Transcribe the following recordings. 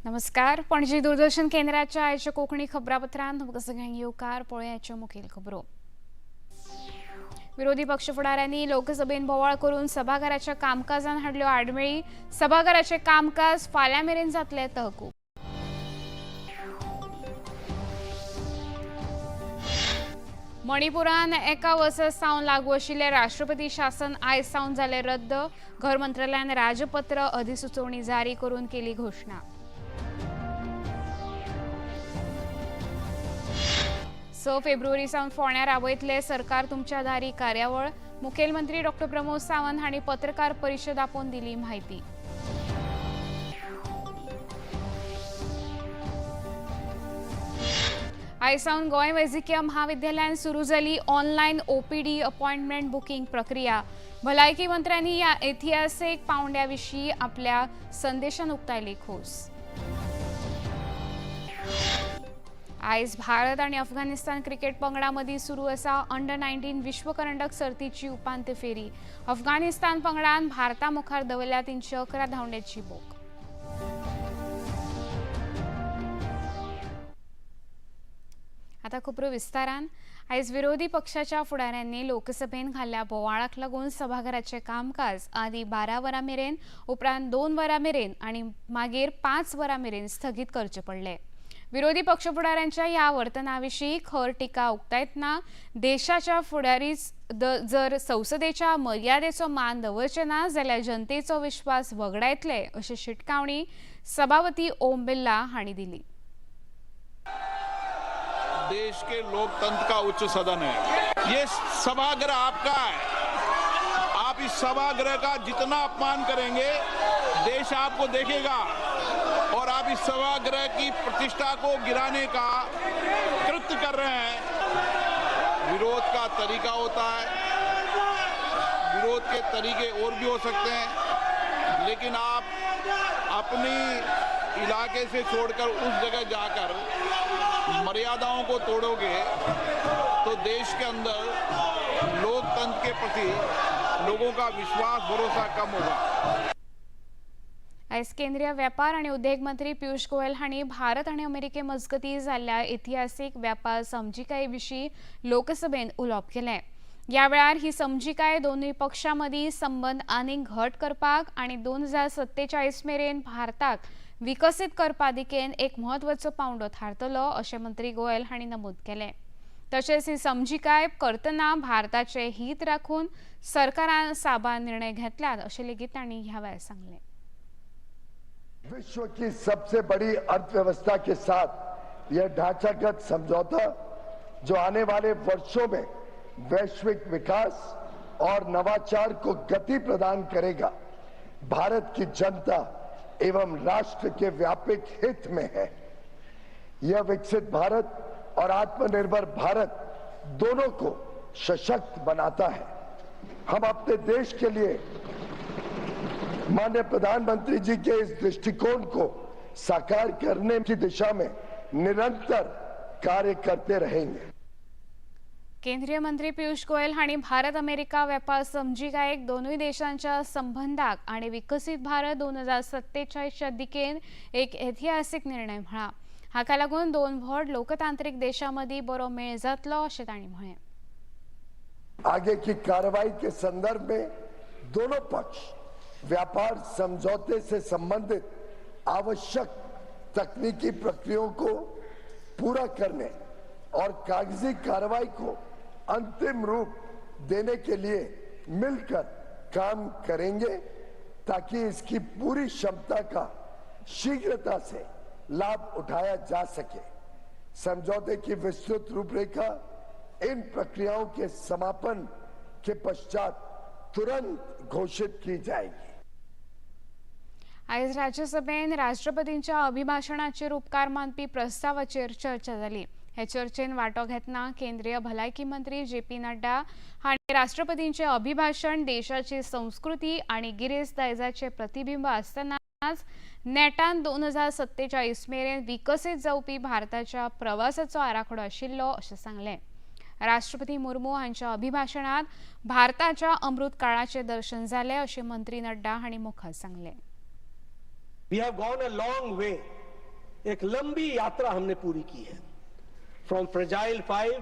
नमस्कार. पणजी दूरदर्शन केंद्राच्या आयच्या कोंकणी खबरापत्रांत तुमकां सगळ्यांक येवकार. पळोवयाच्यो मुखेल खबरो. विरोधी पक्ष फुडाऱ्यांनी लोकसभेत बोवाळ करून सभाघराच्या कामकाजान हाडल्यो आडमेळी. सभाघराचे कामकाज फाल्यां मेरेन जातले तहकूब. मणिपुरान एका वर्सा सावन लागू आशिल्ले राष्ट्रपती शासन आयज सावन जाले रद्द. घर मंत्रालयान राजपत्र अधिसुचोवणी जारी करून केली घोषणा. 6 फेब्रुवारी सावन फोंड्यां राबयतले सरकार तुमच्या दारी कार्यावळ. मुखेलमंत्री डॉ. प्रमोद सावंत हांणी पत्रकार परिशद आपोवन दिली माहिती. आयज सावन गोंय वैजकीय महाविद्यालयान सुरू जाली ऑनलायन ओपीडी अपॉइंटमेंट बुकींग प्रक्रिया. भलायकी मंत्र्यांनी ह्या ऐतिहासीक पावंड्या विशीं आपल्या संदेशान उक्तायली खोस. आयज भारत आणि अफगाणिस्तान क्रिकेट पंगडा मदीं सुरू आसा अंडर-19 विश्वकरंडक सर्तीची उपांत्य फेरी. अफगाणिस्तान पंगडान भारता मुखार दवरल्या 311 धांवड्यांची बोक. आता खबरो विस्तारान. आयज विरोधी पक्षाच्या फुडाऱ्यांनी लोकसभेन घाल्ल्या बोवाळाक लागून सभाघराचे कामकाज आदी 12 वरां मेरेन, उपरांत 2 वरां मेरेन आणि मागीर 5 वरां मेरेन स्थगीत करचे पडले. विरोधी पक्ष फुडाऱ्यांच्या ह्या वर्तनाविशीं खर टिका उक्तायतना देशाच्या फुडारीच जर संसदेच्या मर्यादेचो मान दवरचे ना जाल्यार जनतेचो विश्वास वगडायतले अशी शिटकावणी सभापती ओम बिर्ला हांणी दिली. देश के लोकतंत्र का उच्च सदन है। ये सभागृह आपका है। आप इस सभागृह का जितना अपमान करेंगे देश आपको देखेगा और आप इस सभागृह की प्रतिष्ठा को गिराने का कृत्य कर रहे हैं। विरोध का तरीका होता है, विरोध के तरीके और भी हो सकते हैं, लेकिन आप अपनी इलाके से छोड़कर उस जगह जाकर मर्यादाओं को तोड़ोगे तो देश के अंदर लोकतंत्र के प्रति लोगों का विश्वास भरोसा कम होगा. आयज केंद्रीय वेपार आणि उद्देग मंत्री पियुष गोयल हांणी भारत आणि अमेरिके मजगती जाल्ल्या ऐतिहासीक वेपार समजिकाये विशीं लोकसभेत उलोवप केलें. ह्या वेळार ही समजिकाय दोनूय पक्षां मदीं संबंद आनीक घट करपाक आणि 2047 मेरेन भारताक विकसीत करपा दिकेन एक म्हत्वाचो पावंडो थारतलो अशें मंत्री गोयल हांणी नमूद केलें. तशेंच ही समजिकाय करतना भारताचे हित राखून सरकारान साबार निर्णय घेतल्यात अशें लेगीत तांणी ह्या वेळार सांगलें. विश्व की सबसे बड़ी अर्थव्यवस्था के साथ यह ढांचागत समझौता जो आने वाले वर्षों में वैश्विक विकास और नवाचार को गति प्रदान करेगा, भारत की जनता एवं राष्ट्र के व्यापक हित में है. यह विकसित भारत और आत्मनिर्भर भारत दोनों को सशक्त बनाता है. हम अपने देश के लिए माननीय प्रधानमंत्री जी के इस दृष्टिकोण को साकार करने की दिशा में निरंतर कार्य करते रहेंगे. केंद्रीय मंत्री पियुष गोयल हांणी भारत अमेरिका वेपार समजिकायेक दोनूय देशांच्या संबंधाक आणि विकसीत भारत 2047 दिकेन एक ऐतिहासीक निर्णय म्हळा. हाका लागून दोन व्हड लोकतांत्रिक देशां मदीं बरो मेळ जातलो अशें तांणी म्हळें. आगे की कार्रवाई के संदर्भ में दोनों पक्ष व्यापार समझौते से संबंधित आवश्यक तकनीकी प्रक्रियाओं को पूरा करने और कागजी कार्रवाई को अंतिम रूप देने के लिए मिलकर काम करेंगे ताकि इसकी पूरी क्षमता का शीघ्रता से लाभ उठाया जा सके. समझौते की विस्तृत रूपरेखा इन प्रक्रियाओं के समापन के पश्चात तुरंत घोषित की जाएगी. आयज राज्यसभेन राष्ट्रपतींच्या अभिभाशणाचेर उपकार मानपी प्रस्तावाचेर चर्चा जाली. हे चर्चेन वांटो घेतना केंद्रीय भलायकी मंत्री जे.पी. नड्डा हांणी राष्ट्रपतींचे अभिभाशण देशाची संस्कृती आणि गिरेस्त दायजाचे प्रतिबिंब आसतनाच नेटान 2047 मेरेन विकसीत जावपी भारताच्या प्रवासाचो आराखडो आशिल्लो अशें सांगलें. राष्ट्रपती मुर्मू हांच्या अभिभाशणात भारताच्या अमृत काळाचे दर्शन जाले अशें मंत्री नड्डा हांणी मुखार सांगलें. We have gone a long way एक लंबी यात्रा हमने पूरी की है। From fragile 5,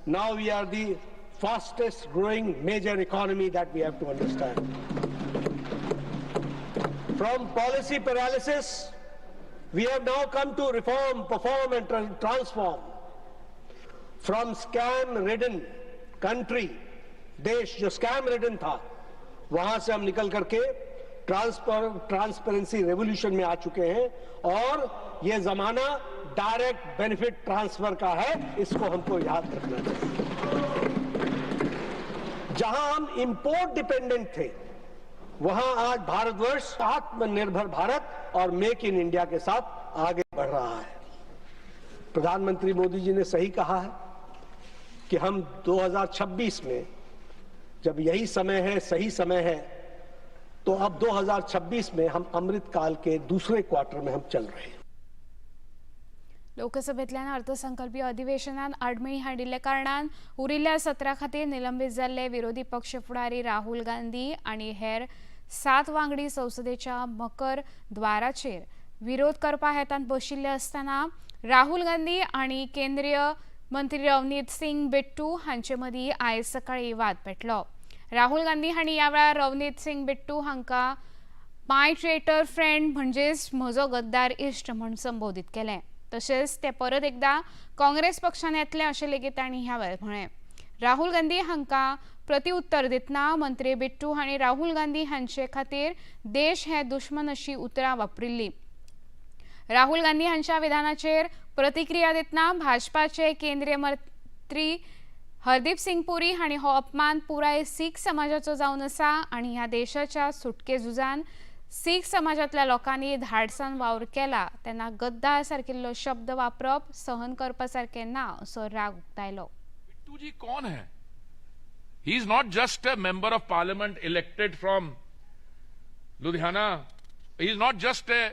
now we are the fastest growing major economy that we have to understand. From policy paralysis, we have now come to reform, perform and transform. From scam-ridden country, देश जो scam-ridden था, वहां से हम निकल करके transparency revolution में आ चुके हैं और ये जमाना डायरेक्ट बेनिफिट ट्रांसफर का है, इसको हमको याद रखना चाहिए। जहां हम इंपोर्ट डिपेंडेंट थे, वहां आज भारतवर्ष आत्मनिर्भर भारत और मेक इन इंडिया के साथ आगे बढ़ रहा है। प्रधानमंत्री मोदी जी ने सही कहा है कि हम 2026 में, जब यही समय है, सही समय है, तो अब 2026 में हम अमृत काल के दूसरे क्वार्टर में हम चल रहे हैं। लोकसभेतल्यान अर्थसंकल्पीय अधिवेशनात आडमेळी हाडिल्ल्या कारणान उरिल्ल्या सत्रा खातीर निलंबीत जाल्ले विरोधी पक्ष फुडारी राहुल गांधी आनी हेर 7 वांगडी संसदेच्या मकर द्वाराचेर विरोध करपा हेतान बशिल्ले असताना राहुल गांधी आनी केंद्रीय मंत्री रवनीत सिंग बिट्टू हांचे मदीं आयज सकाळी वाद पेटलो। राहुल गांधी हांणी ह्या वेळार रवनीत सिंग बिट्टू हांकां माय ट्रेटर फ्रेंड म्हणजेच म्हजो गद्दार इश्ट म्हूण संबोधीत केलें। तशेंच ते परत एकदा काँग्रेस पक्षान येतले अशें लेगीत तांणी ह्या वेळार म्हळें। राहुल गांधी हांकां प्रत्युत्तर दितना मंत्री बिट्टू हांणी राहुल गांधी हांचे खातीर देश हे दुश्मन अशी उतरां वापरिल्ली। राहुल गांधी हांच्या विधानाचेर प्रतिक्रिया दितना भाजपाचे केंद्रीय मंत्री हरदीप सिंग पुरी हांणी हो अपमान पुराय सीख समाजाचो जावन आसा आनी ह्या देशाच्या सुटके झुजान सीख समाजांतल्या लोकांनी धाडसान वावर केला तेन्ना गद्दार सारकिल्लो शब्द वापरप सहन करपा सारकें ना असो राग उक्तायलो। बिट्टू जी कौन है? He is not just a member of parliament elected from Ludhiana, he is not just a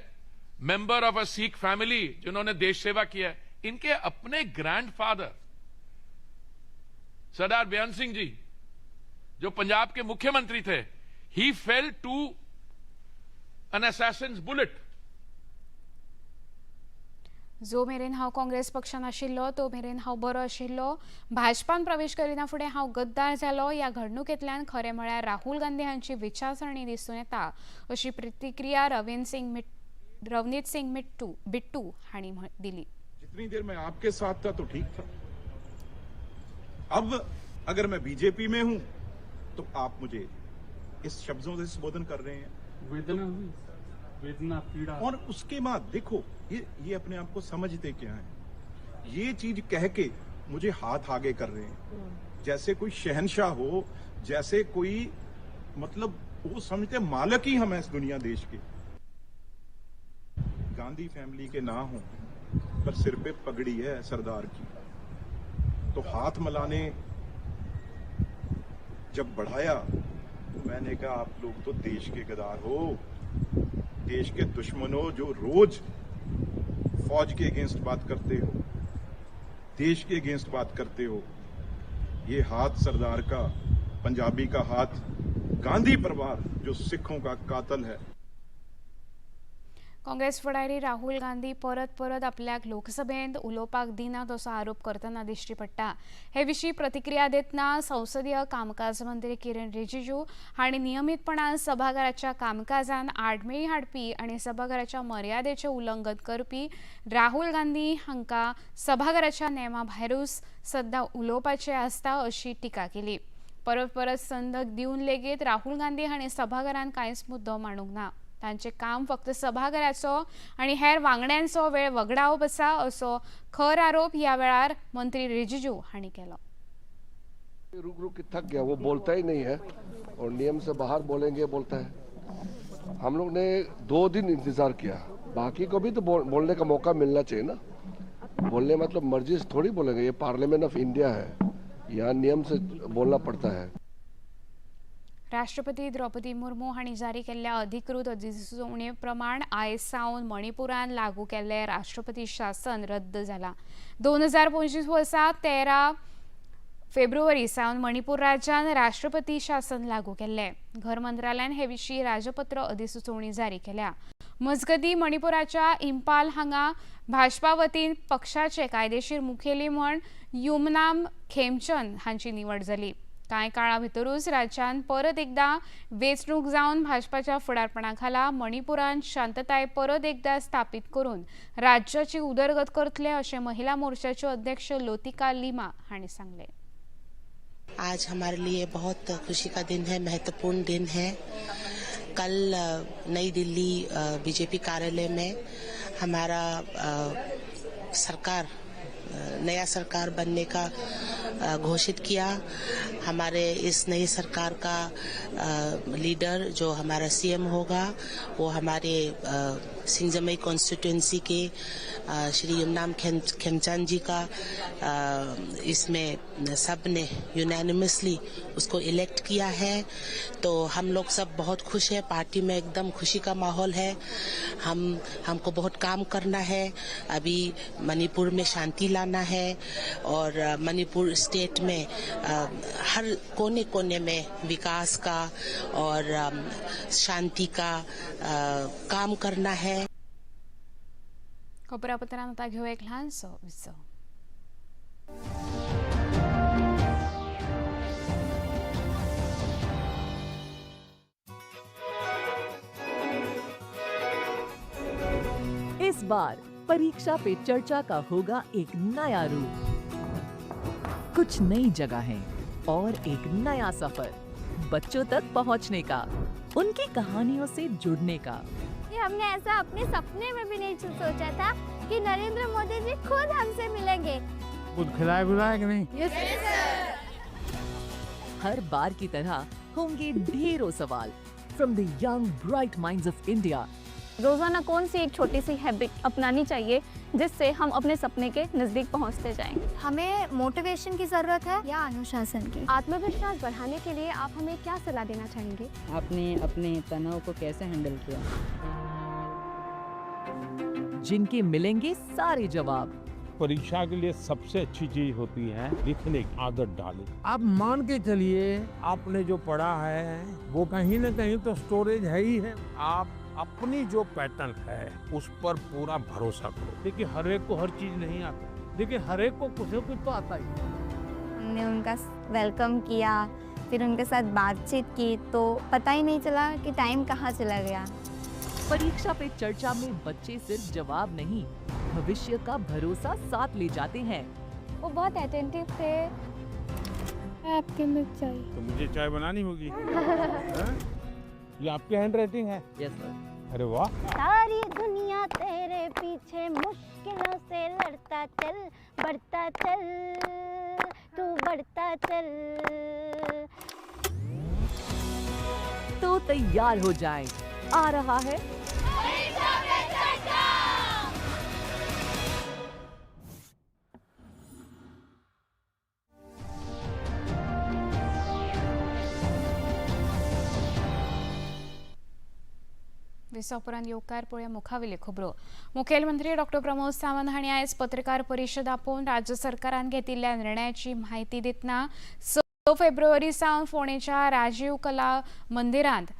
member of a Sikh family जिन्होंने देश सेवा किया है। इनके अपने ग्रैंडफादर सरदार बेअंत सिंह जी, जो पंजाब के मुख्यमंत्री थे, he fell to an assassin's bullet. जो मेरेन हांव काँग्रेस पक्षान आशिल्लो तो मेरेन हांव बरो आशिल्लो, भाजपान प्रवेश करिना फुडें हांव गद्दार जालो। ह्या घडणुकेंतल्यान खरें म्हळ्यार राहुल गांधी हांची विचारसरणी दिसून येता अशी प्रतिक्रिया रवनीत सिंग बिट्टू हांणी दिली। जितनी देर मैं आपके साथ था तो ठीक था, अब अगर मैं बीजेपी में हूं तो आप मुझे इस शब्दों से संबोधन कर रहे हैं। वेदना पीड़ा, और उसके बाद देखो ये अपने आप को समझते क्या है, ये चीज कह के मुझे हाथ आगे कर रहे हैं जैसे कोई शहंशाह हो, जैसे कोई मतलब वो समझते मालिक ही हम हैं इस दुनिया देश के। गांधी फैमिली के ना हो पर सिर पे पगड़ी है सरदार की, तो हाथ मिलाने जब बढ़ाया तो मैंने कहा आप लोग तो देश के गद्दार हो, देश के दुश्मन हो, जो रोज फौज के अगेंस्ट बात करते हो, देश के अगेंस्ट बात करते हो। ये हाथ सरदार का, पंजाबी का हाथ, गांधी परिवार जो सिखों का कातल है। काँग्रेस फुडारी राहुल गांधी परत आपल्याक लोकसभेत उलोवपाक दिनात असो आरोप करतना दिश्टी पडटा। हे विशीं प्रतिक्रिया दितना संसदीय कामकाज मंत्री किरण रिजिजू हांणी नियमीतपणान सभाघराच्या कामकाजान आडमेळी हाडपी आनी सभाघराच्या मर्यादेचें उल्लंघन करपी राहुल गांधी हांकां सभाघराच्या नेमा भायरूच सद्दां उलोवपाचें आसता अशी टिका केली। परत संद दिवन लेगीत राहुल गांधी हांणी सभाघरांत कांयच मुद्दो मांडूंक ना। तांचें काम फक्त सभाघराचो आनी हेर वांगड्यांचो वेळ वगडावप आसा असो खर आरोप ह्या वेळार मंत्री रिजिजू हांणी केलो। रुक के थक गया, वो बोलता ही नहीं है और नियम से बाहर बोलेंगे बोलता है। हम लोग ने 2 दिन इंतजार किया, बाकी को भी तो बोलने का मौका मिलना चाहिए ना। बोलने मतलब मर्जी से थोड़ी बोलेंगे, ये पार्लियामेंट ऑफ इंडिया है, यहाँ नियम से बोलना पड़ता है। राष्ट्रपती द्रौपदी मुर्मू हांणी जारी केल्ल्या अधिकृत अधिसुचोवणे प्रमाण आयज सावन मणिपुरान लागू केल्लें राष्ट्रपती शासन रद्द जालां। 2025 वर्सा 13 फेब्रुवारी सावन मणिपूर राज्यान राष्ट्रपती शासन लागू केल्लें। घर मंत्रालयान हे विशीं राजपत्र अधिसुचोवणी जारी केल्या। मजगती मणिपुराच्या इंपाल हांगा भाजपा वतीन पक्षाचे कायदेशीर मुखेली म्हण युमनाम खेमचंद हांची निवड जाली. कांय काळा भितरूच राज्यात परत एकदा वेंचणूक जावन भाजपाच्या फुडारपणाखाला मणिपुरांत शांतताय परत एकदा स्थापीत करून राज्याची उदरगत करतले अशें महिला मोर्चाचे अध्यक्ष लोतिका लिमा हांणी सांगले. आज हमारे लिए बहुत खुशी का दिन है, महत्वपूर्ण दिन है. कल नई दिल्ली बीजेपी कार्यालय में हमारा नया सरकार बनने का घोषित किया. हमारे इस नई सरकार का लीडर जो हमारा सीएम होगा वो हमारे सिंगजमई कॉन्स्टिट्यूएंसी के श्री युमनाम खेमचंद जी का इसमें सब ने यूनानिमसली उसको इलेक्ट किया है. तो हम लोग सब बहुत खुश है. पार्टी में एकदम खुशी का माहौल है. हमको बहुत काम करना है. अभी मणिपुर में शांति लाना है और मणिपुर स्टेट में हर कोने कोने में विकास का और शांति का काम करना है. खबरापत्रांत आता घेऊ एक ल्हानसो विसो. इस बार परीक्षा पे चर्चा का होगा एक नया रूप. कुछ नई जगहें और एक नया सफर बच्चों तक पहुंचने का, उनकी कहानियों से जुड़ने का. ये हमने ऐसा अपने सपने में भी नहीं सोचा था कि नरेंद्र मोदी जी खुद हमसे मिलेंगे. कुछ खिलाया बुलाया कि नहीं? Yes sir. हर बार की तरह होंगे ढेरों सवाल from the young bright minds of India. रोजाना कौन सी एक छोटी सी हैबिट अपनानी चाहिए जिससे हम अपने सपने के नजदीक पहुंचते जाएं? हमें मोटिवेशन की जरूरत है या अनुशासन की? आत्मविश्वास बढ़ाने के लिए आप हमें क्या सलाह देना चाहेंगे? आपने अपने तनाव को कैसे हैंडल किया? जिनके मिलेंगे सारे जवाब. परीक्षा के लिए सबसे अच्छी चीज होती है लिखने की आदत डालें. आप मान के चलिए आपने जो पढ़ा है वो कहीं न कहीं तो स्टोरेज है ही है. आप अपनी जो पैटर्न है उस पर पूरा भरोसा करो. देखिए हर एक को हर चीज नहीं आता. देखिए हर एक को कुछ न कुछ तो आता ही. हमने उनका वेलकम किया, फिर उनके साथ बातचीत की तो पता ही नहीं चला कि टाइम कहाँ चला गया. परीक्षा पे चर्चा में बच्चे सिर्फ जवाब नहीं, भविष्य का भरोसा साथ ले जाते हैं. वो बहुत अटेंटिव थे. आपके मिल चाहिए तो मुझे चाय बनानी होगी. ये आपकी हैंड राइटिंग है? Yes sir. अरे वाह. सारी दुनिया तेरे पीछे मुश्किलों से लड़ता चल, बढ़ता चल, तू बढ़ता चल. तो तैयार हो जाएं, आ रहा है विसापुरांत येवकार पळोवया मुखावेली खबरो. मुखेलमंत्री डॉ. प्रमोद सावंत हांणी आयज पत्रकार परिशद आपोवन राज्य सरकारान घेतिल्ल्या निर्णयाची म्हायती दितना 6 फेब्रुवारी सावन फोंडेच्या राजीव कला मंदिरांत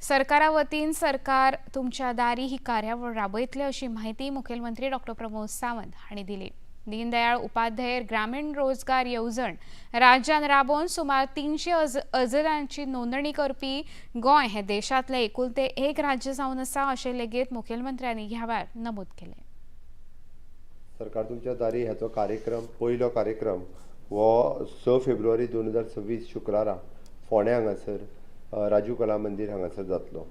सरकारा वतीन सरकार तुमच्या दारी ही कार्यावळ राबयतले अशी माहिती मुखेलमंत्री डॉ. प्रमोद सावंत हांणी दिली. दीनदयाळ उपाध्याय ग्रामीण रोजगार येवजण राज्यात राबोवन सुमार 300 अर्जदारांची नोंदणी करपी गोंय हे देशातले एकुलते एक राज्य जावन आसा अशें लेगीत मुखेलमंत्र्यांनी ह्या वेळार नमूद केले. सरकार तुमच्या दारी हाचो कार्यक्रम पयलो कार्यक्रम हो 6 फेब्रुवारी 2026 शुक्रारा फोंड्या हांगासर राजीव कला मंदिर हांगासर जातलो.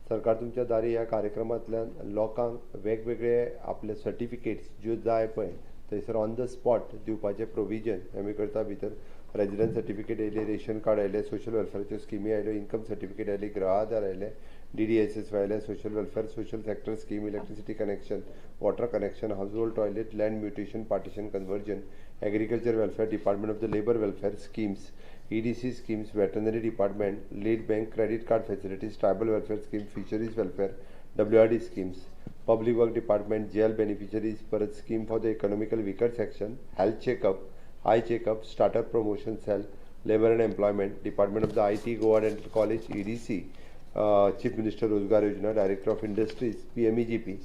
सरकार तुमच्या दारी ह्या कार्यक्रमांतल्यान लोकांक वेगवेगळे आपले सर्टिफिकेट्स ज्यो जाय पळय थंयसर ऑन द स्पॉट दिवपाचें प्रोविजन आमी करता. भितर रेजिडंट सर्टिफिकेट आयले, रेशन कार्ड आयले, सोशल वेलफेअरच्यो स्किमी आयल्यो, इन्कम सर्टिफिकेट आयली, गृह आधार आयले, DDSS आयले, social welfare, social sector scheme, electricity connection, water connection, house hold toilet, land mutation, partition conversion, agriculture welfare, department of the labour welfare schemes, EDC schemes, veterinary department, lead bank credit card facilities, tribal welfare scheme, fisheries welfare, WRD schemes, public work department, jail beneficiaries, Bharat scheme for the economical weaker section, health checkup, eye checkup, startup promotion cell, labor and employment, department of the IT, Goa Dental College, EDC, chief minister रोजगार योजना, director of industries PMEGP,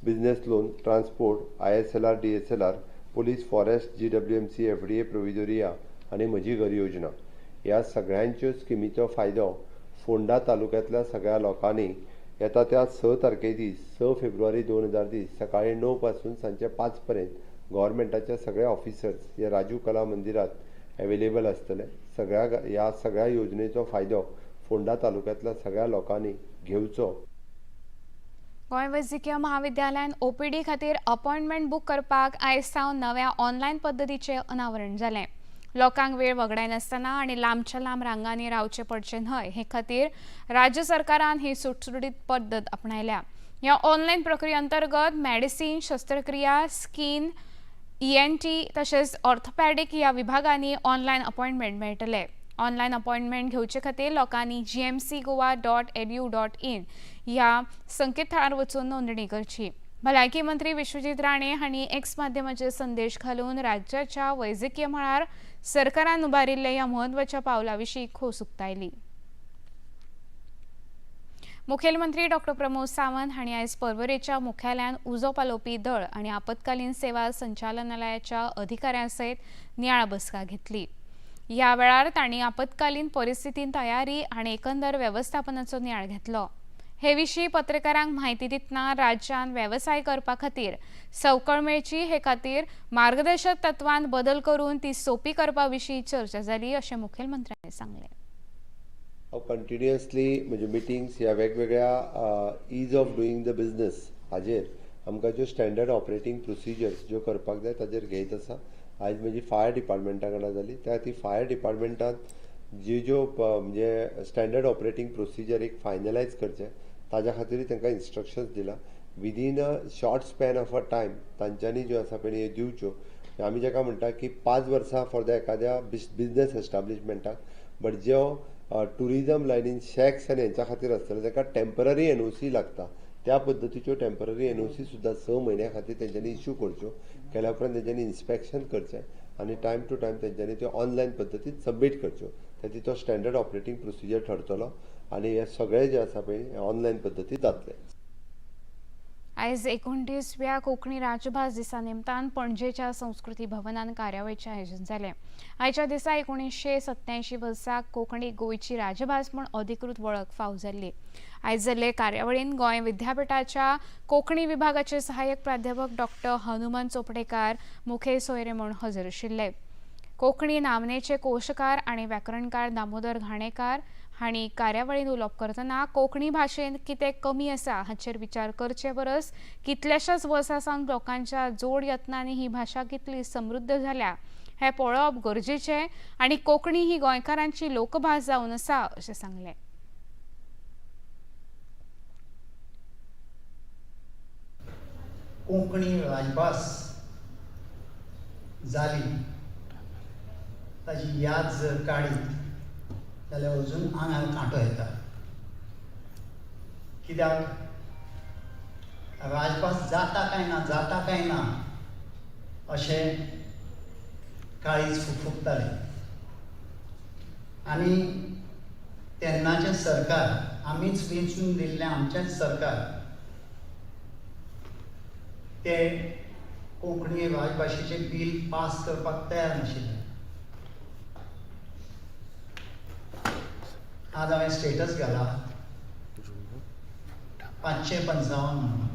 business loan, transport, ISLR, DSLR, police, forest, GWMC, FDA, प्रोविजोरिया आणि म्हजी घर योजना ह्या सगळ्यांच्यो स्किमीचो फायदो फोंडा तालुक्यातल्या सगळ्या लोकांनी येता त्या 6 तारखे दीस 6 फेब्रुवारी 2020 सकाळी 9 पासून सांजे 5 पर्यंत गव्हर्मेंटाच्या सगळ्या ऑफिसर्स हे राजू कला मंदिरात अवेलेबल असतले. ह्या सगळ्या योजनेचो फायदो फोंडा तालुक्यातल्या सगळ्या लोकांनी घेवचो. गोंय वैजकीय महाविद्यालयान OPD खातीर अपॉइंटमेंट बूक करपाक आयज सावन नव्या ऑनलायन पद्दतीचें अनावरण जालें. लोकांक वेळ वगडाय नासतना आनी लांबच्या लांब रांगांनी रावचे पडचे न्हय हे खातीर राज्य सरकारान ही सुटसुटीत पद्दत आपणायल्या. ह्या ऑनलायन प्रक्रिये अंतर्गत मेडिसीन, शस्त्रक्रिया, स्किन, ENT तशेंच ऑर्थोपॅडिक ह्या विभागांनी ऑनलायन अपॉइंटमेंट मेळटले. ऑनलायन अपॉइंटमेंट घेवचे खातीर लोकांनी gmcgoa.edu.in ह्या संकेतथळार वचून नोंदणी करची. भलायकी मंत्री विश्वजीत राणे हांणी एक्स माध्यमाचेर संदेश घालून राज्याच्या वैजकीय मळार सरकारान उबारिल्ल्या ह्या म्हत्वाच्या पावला विशीं खोस उक्तायली. मुखेलमंत्री डॉ. प्रमोद सावंत हांणी आयज पर्वरेच्या मुख्यालयान उजो पालोवपी दळ आनी आपतकालीन सेवा संचालनालयाच्या अधिकाऱ्यां सयत नियाळ बसका घेतली. ह्या वेळार तांणी आपतकालीन परिस्थितीन तयारी आनी एकंदर वेवस्थापनाचो नियाळ घेतलो. हे विशीं पत्रकारांक म्हायती दितना राज्यान वेवसाय करपा खातीर सवकळ मेळची हे खातीर मार्गदर्शक तत्वांत बदल करून ती सोपी करपा विशीं चर्चा जाली अशें मुखेलमंत्र्यांनी सांगलें. हांव कंटिन्युअसली म्हणजे मिटिंग्स ह्या वेगवेगळ्या ईज ऑफ डुईंग द बिझनेस हाजेर आमकां ज्यो स्टँडर्ड ऑपरेटींग प्रोसिजर्स ज्यो करपाक जाय ताजेर घेयत आसा. आयज म्हजी फायर डिपार्टमेंटा वांगडा जाली. ती फायर डिपार्टमेंटान ज्यो म्हणजे स्टँडर्ड ऑपरेटींग प्रोसिजर एक फायनलायज करचे ताज्या खातीर तांकां इन्स्ट्रक्शन्स दिला. Within a short span of a time तांच्यांनी ज्यो आसा पळय ह्यो दिवच्यो. आमी जाका म्हणटा की 5 वर्सां फॉर द एखाद्या बिझनेस एस्टाब्लिशमेंटाक. बट ज्यो टुरिजम लायनीन शॅक्स आनी हेंच्या खातीर आसतले ताका टेम्पररी NOC लागता. त्या पद्दतीच्यो टेम्पररी NOC सुद्दां 6 म्हयन्या खातीर तेंच्यांनी इश्यू करच्यो. केल्या उपरांत तेंच्यांनी इन्स्पेक्शन करचें आनी टायम टू टायम तेंच्यांनी त्यो ऑनलायन पद्दतीन सबमीट करच्यो. ताची तो स्टँडर्ड ऑपरेटींग प्रोसिजर ठरतलो आनी हे सगळे जे आसा पळय हे ऑनलायन पद्दतीन जातले. आयज 29व्या कोंकणी राजभास दिसा निमतान पणजेच्या संस्कृती भवनान कार्यावळीचें आयोजन जालें. आयच्या दिसा 1987 वर्सा कोंकणी गोंयची राजभास म्हूण अधिकृत वळख फावो जाल्ली. आयज जाल्ले कार्यावळीन गोंय विद्यापीठाच्या कोंकणी विभागाचे सहाय्यक प्राध्यापक डॉ. हनुमंत चोपडेकार मुखेल सोयरे म्हूण हजर आशिल्ले. कोंकणी नामनेचे कोशकार आनी व्याकरणकार दामोदर घाणेकार हांणी कार्यावळीन उलोवप करतना कोंकणी भाशेंत कितें कमी आसा हाचेर विचार करचे परस कितल्याशाच वर्सां सावन लोकांच्या जोड यत्नांनी ही भाशा कितली समृद्ध जाल्या हें पळोवप गरजेचें आनी कोंकणी ही गोंयकारांची लोकभास जावन आसा अशें सांगलें. कोंकणी राजभास जाली ताची याद जर काडीत जाल्यार अजून आंगार कांटो येता. कित्याक राजभास जाता काय ना अशें काळीज फुगतालें. आनी तेन्नाचें सरकार आमीच वेंचून दिल्लें आमचेंच सरकार ते कोंकणी राजभाशेचें बील पास करपाक तयार नाशिल्लें. आज हांवें स्टेटस घाला 555 म्हणून.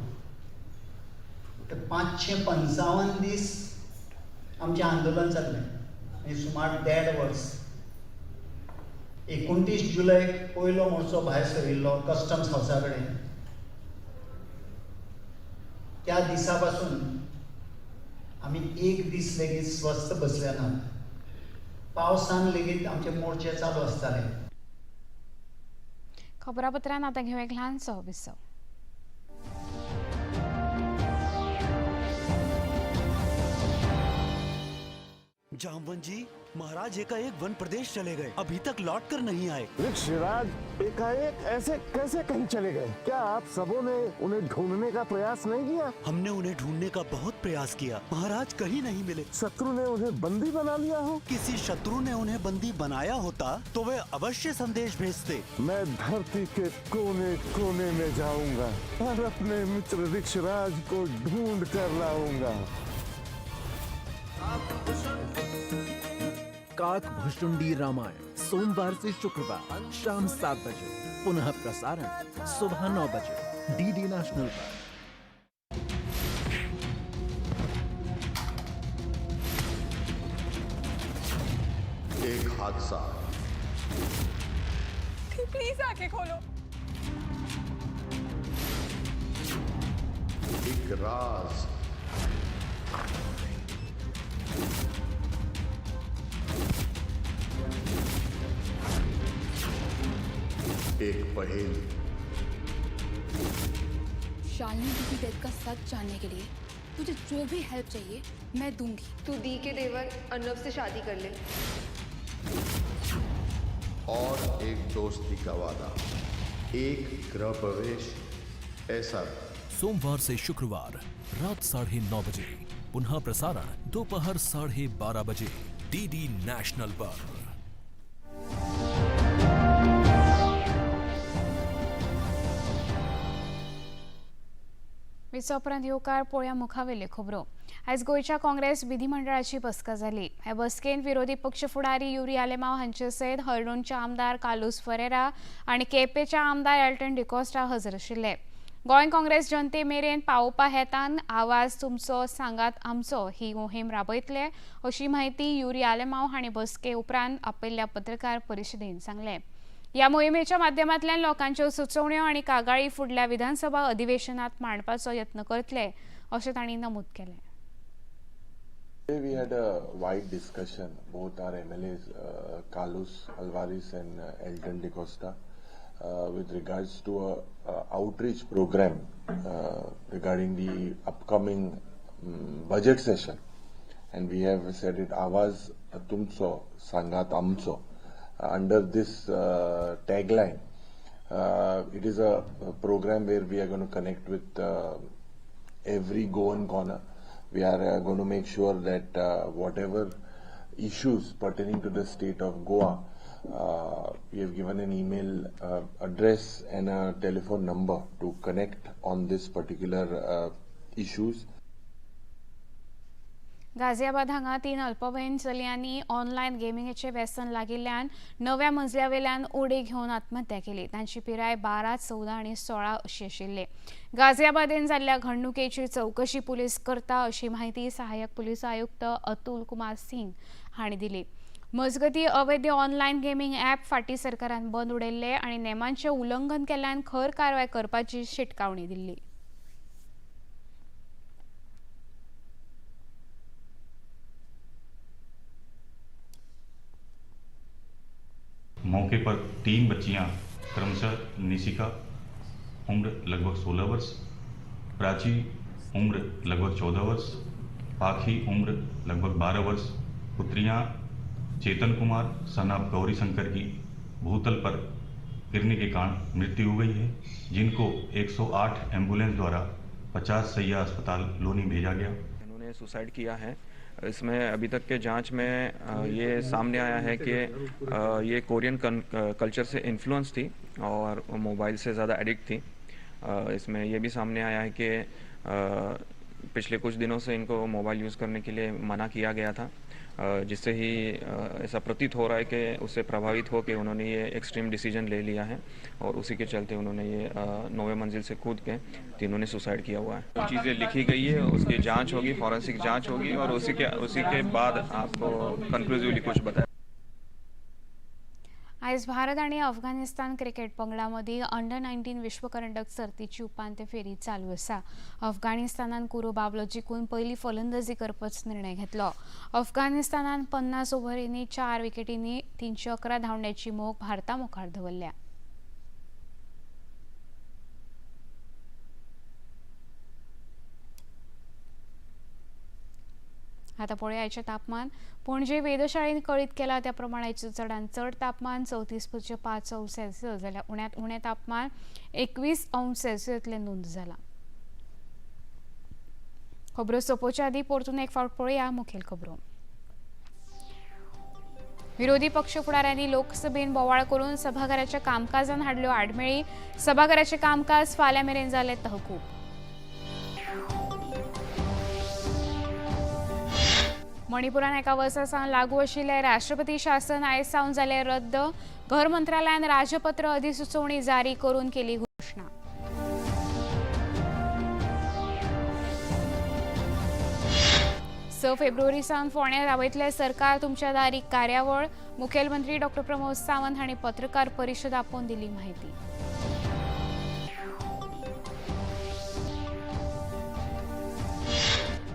ते 555 दीस आमचें आंदोलन जाल्लें आनी सुमार 1.5 वर्स. 29 जुलयाक पयलो मोर्चो भायर सरिल्लो कस्टम्स हावसा कडेन. त्या दिसा पासून आमी एक दीस लेगीत स्वस्थ बसले नात. पावसान लेगीत आमचे मोर्चे चालू आसताले. खबरापत्रान आतां घेवया एक ल्हानसो विसव. जामवंत जी महाराज एकाएक वन प्रदेश चले गए, अभी तक लौट कर नहीं आए। ऋषिराज एकाएक ऐसे कैसे कहीं चले गए? क्या आप सबों ने उन्हें ढूंढने का प्रयास नहीं किया? हमने उन्हें ढूंढने का बहुत प्रयास किया, महाराज कहीं नहीं मिले। शत्रु ने उन्हें बंदी बना लिया हो? किसी शत्रु ने उन्हें बंदी बनाया होता तो वे अवश्य संदेश भेजते। मैं धरती के कोने कोने में जाऊंगा और अपने मित्र ऋषिराज को ढूंढ कर लाऊंगा। काकभुषुंडी रामायण सोमवार से शुक्रवार शाम 7 बजे, पुनः प्रसारण सुबह 9 बजे डीडी नेशनल पर। एक हादसा, प्लीज आंखें खोलो। एक राज, एक पहेली। शालिनी की डेथ का सच जानने के लिए तुझे जो भी हेल्प चाहिए मैं दूंगी। तू दी के देवर अर्नव से शादी कर ले। और एक दोस्ती का वादा, एक गृह प्रवेश, ऐसा सोमवार से शुक्रवार रात 9:30 बजे, पुनः प्रसारण दोपहर 12:30 बजे डीडी नेशनल पर। उपरांत येवकार पळोवया मुखावेल्यो खबरो। आयज गोयच्या काँग्रेस विधिमंडळाची बसका जाली। हे बसकेंत विरोधी पक्ष फुडारी युरी आलेमाव हांचे सयत हळडोणचे आमदार कार्लोस फरेरा आनी केपेचे आमदार एल्टन डिकोस्टा हजर आशिल्ले। गोंय काँग्रेस जनते मेरेन पावोवपा हेतान आवाज तुमचो सांगात आमचो ही मोहीम राबयतले, अशी माहिती युरी आलेमाव हांणी बसके उपरांत आपयल्ल्या पत्रकार परिशदेंत सांगले। या मोहिमेच्या माध्यमांतल्यान लोकांच्यो सुचोवण्यो आनी कागाळी फुडल्या विधानसभा अधिवेशनात मांडपाचो यत्न करतले, अशें तांणी नमूद केलें। We had a wide discussion, both our MLAs, Carlos Alvarez and Elton DeCosta, with regards to a outreach program regarding the upcoming budget session, and we have said it Awaz Tumso Sangat Amso. Under this tagline, it is a program where we are going to connect with every Goan corner. We are going to make sure that whatever issues pertaining to the state of Goa, we have given an email address and a telephone number to connect on this particular issues. Ghaziabad हांगा 3 अल्पवयीन चलयांनी online गेमिंगेचे व्यसन लागिल्ल्यान नव्या मजल्यावेल्यान उडी घेवन आत्महत्या केली। तांची पिराय 12, 14 आनी 16 अशी आशिल्ली। गाझियाबादेन जाल्ल्या घडणुकेची चौकशी पुलीस करता, अशी माहिती सहाय्यक पुलीस आयुक्त अतुल कुमार सिंग हांणी दिली। मजगती अवैध ऑनलायन गेमिंग ॲप फाटी सरकारान बंद उडयल्ले आनी नेमांचे उल्लंघन केल्ल्यान खर कारवाय करपाची शिटकावणी दिल्ली। मौके पर 3 बच्चियां क्रमशः निशिका उम्र लगभग 16 वर्ष, प्राची उम्र लगभग 14 वर्ष, पाखी उम्र लगभग 12 वर्ष, पुत्रियां चेतन कुमार सन ऑफ गौरी शंकर की भूतल पर गिरने के कारण मृत्यु हो गई है, जिनको 108 एम्बुलेंस द्वारा 50 सैया अस्पताल लोनी भेजा गया। उन्होंने सुसाइड किया है। इसमें अभी तक के जांच में ये सामने आया है कि ये कोरियन कल्चर से इन्फ्लुएंस थी और मोबाइल से ज़्यादा एडिक्ट थी। इसमें ये भी सामने आया है कि पिछले कुछ दिनों से इनको मोबाइल यूज़ करने के लिए मना किया गया था, जिससे ही ऐसा प्रतीत हो रहा है कि उससे प्रभावित हो के उन्होंने ये एक्सट्रीम डिसीजन ले लिया है और उसी के चलते उन्होंने ये 9वें मंजिल से कूद के तीनों ने सुसाइड किया हुआ है। चीज़ें लिखी गई है, उसकी जांच होगी, फॉरेंसिक जांच होगी और उसी के बाद आपको कंक्लूसिवली कुछ बताया। आयज भारत आणि अफगाणिस्तान क्रिकेट पंगडा मदीं अंडर-19 विश्वकरंडक सर्तीची उपांत्य फेरी चालू आसा। अफगाणिस्तानान कुरो बाबलो जिखून पयली फलंदाजी करपाचो निर्णय घेतलो। अफगाणिस्तानान 50 ओव्हरींनी 4 विकेटींनी 311 धांवड्याची मोख भारता मुखार दवरल्या। आता पळय आयचे तापमान. पणजे वेधशाळेन कळीत केला त्या प्रमाणे चडांत चड तापमान 34.5 अंश सेल्सियस जाल्यार उण्यांत उणें तापमान 21 अंश सेल्सियसले नोंद जाला. खबरो सोंपोवच्या आदी परतून एक फावट पळया मुखेल खबरो. विरोधी पक्ष फुडाऱ्यांनी लोकसभेन बोवाळ करून सभाघराच्या कामकाजान हाडल्यो आडमेळी. सभाघराचे कामकाज फाल्यां मेरेन जालें तहकूब. मणिपुरान एका वर्सा सावन लागू आशिल्लें राष्ट्रपती शासन आयज सावन जालें रद्द. घर मंत्रालयान राजपत्र अधिसुचोवणी जारी करून केली घोषणा. फेब्रुवारी सावन फोंड्यां राबयतले सरकार तुमच्या दारी कार्यावळ. मुखेलमंत्री डॉ प्रमोद सावंत हांणी पत्रकार परिशद आपोवन दिली माहिती.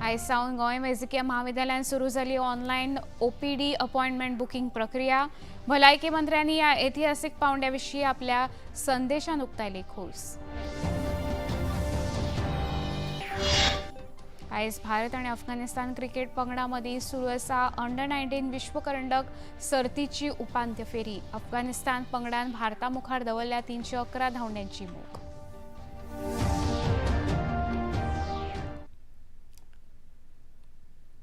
आयज सावन गोंय वैजकीय महाविद्यालयान सुरू जाली ऑनलायन OPD अपॉइंटमेंट बुकींग प्रक्रिया. भलायकी मंत्र्यांनी ह्या ऐतिहासीक पावंड्या विशीं आपल्या संदेशान उक्तायली खोस. आयज भारत आणि अफगाणिस्तान क्रिकेट पंगडा मदीं सुरू आसा अंडर-19 विश्वकरंडक सर्तीची उपांत्य फेरी. अफगाणिस्तान पंगडान भारता मुखार दवरल्या 311 धांवड्यांची मोख.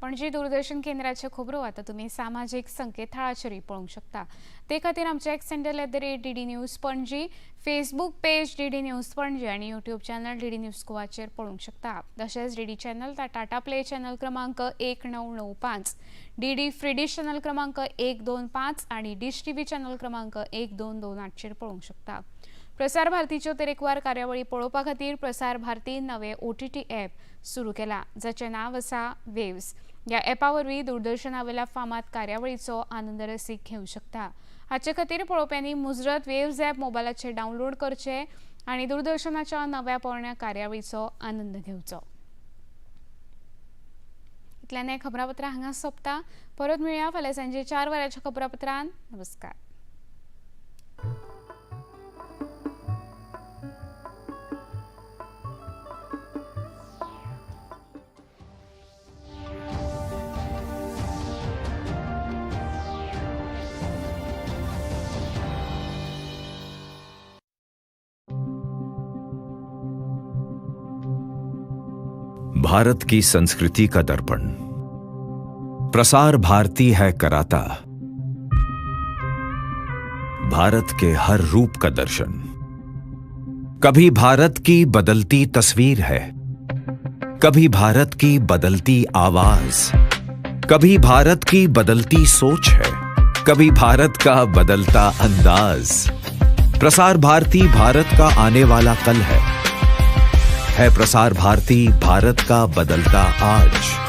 पणजी दूरदर्शन केंद्राचे खबरो आता तुम्ही सामाजिक संकेतथळाचेर पळोवंक शकता. ते खातीर आमचे x handle @DD news Panaji, Facebook page DD news Panaji आणि यूट्यूब चॅनल DD न्यूज गोवाचेर पळोवंक शकता. तशेंच DD channel Tata play channel क्रमांक 1995, DD फ्री डिश चॅनल क्रमांक 125 आणि डिश TV चॅनल क्रमांक 1228 चेर पळोवंक शकता. प्रसार भारतीच्यो तरेकवार कार्यावळी पळोवपा खातीर प्रसार भारती नवे OTT ॲप सुरू केला, जाचें नांव आसा वेव्स. ह्या ॲपा वरवीं दूरदर्शना वयल्या फामाद कार्यावळीचो आनंद रसीक घेवंक शकता. हाचे खातीर पळोवप्यांनी मुजरत वेव्स ॲप मोबायलाचेर डावनलोड करचें आनी दूरदर्शनाच्या नव्या पोरण्या कार्यावळीचो आनंद घेवचो. इतल्यान हें खबरापत्र हांगा सोंपता. परत मेळया फाल्यां सांजे 4 वरांच्या खबरापत्रान. नमस्कार. भारत की संस्कृति का दर्पण प्रसार भारती है कराता. भारत के हर रूप का दर्शन. कभी भारत की बदलती तस्वीर है, कभी भारत की बदलती आवाज, कभी भारत की बदलती सोच है, कभी भारत का बदलता अंदाज. प्रसार भारती भारत का आने वाला कल है प्रसार भारती भारत का बदलता आज.